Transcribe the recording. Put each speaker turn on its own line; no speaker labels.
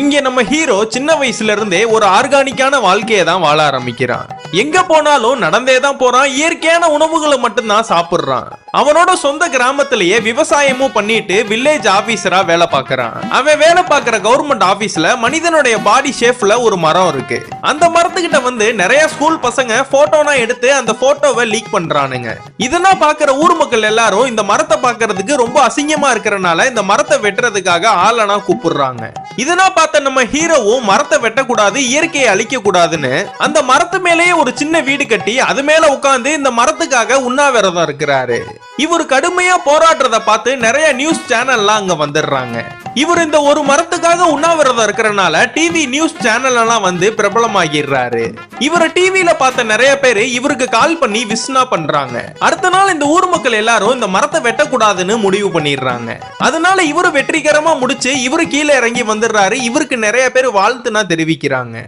இங்க நம்ம ஹீரோ சின்ன வயசுல இருந்தே ஒரு ஆர்கானிக்கான வாழ்க்கையை தான் வாழ ஆரம்பிக்கிறான். எங்க போனாலும் நடந்தே தான் போறான். இயற்கையான உணவுகளை மட்டும்தான் சாப்பிடுறான். அவனோட சொந்த கிராமத்திலேயே விவசாயமும் பண்ணிட்டு வில்லேஜ் ஆபீசரா வேலை பார்க்கறான். அவன் வேலை பார்க்கிற கவர்மெண்ட் ஆபீஸ்ல மனிதனுடைய பாடி ஷேப்ல ஒரு மரம் இருக்கு. அந்த மரத்துக்கிட்ட வந்து நிறைய ஸ்கூல் பசங்க போட்டோனா எடுத்து அந்த போட்டோவை லீக் பண்றானுங்க. இதெல்லாம் பாக்குற ஊர் மக்கள் எல்லாரும் இந்த மரத்தை பாக்குறதுக்கு ரொம்ப அசிங்கமா இருக்கிறனால இந்த மரத்தை வெட்டுறதுக்காக ஆளனா கூப்பிடுறாங்க. இதெல்லாம் பார்த்த நம்ம ஹீரோவும் மரத்தை வெட்டக்கூடாது, இயற்கையை அழிக்க கூடாதுன்னு அந்த மரத்து மேலேயே ஒரு சின்ன வீடு கட்டி அது மேல உட்கார்ந்து இந்த மரத்துக்காக உண்ணாவிரதம் இருக்கிறாரு. இவர் கடுமையா போராடுறத பார்த்து நிறைய நியூஸ் சேனல்லாம் அங்க வந்துடுறாங்க. இவர் இந்த ஒரு மரத்துக்காக உண்ணாவிரதம் இருக்கிறனால டிவி நியூஸ் சேனல் எல்லாம் வந்து பிரபலமாகிடுறாரு. இவரை டிவில பார்த்த நிறைய பேரு இவருக்கு கால் பண்ணி விஸ்னா பண்றாங்க. அடுத்த நாள் இந்த ஊர் மக்கள் எல்லாரும் இந்த மரத்தை வெட்டக்கூடாதுன்னு முடிவு பண்ணிடுறாங்க. அதனால இவரு வெற்றிகரமா முடிச்சு இவரு கீழே இறங்கி வந்துடுறாரு. இவருக்கு நிறைய பேர் வாழ்த்துனா தெரிவிக்கிறாங்க.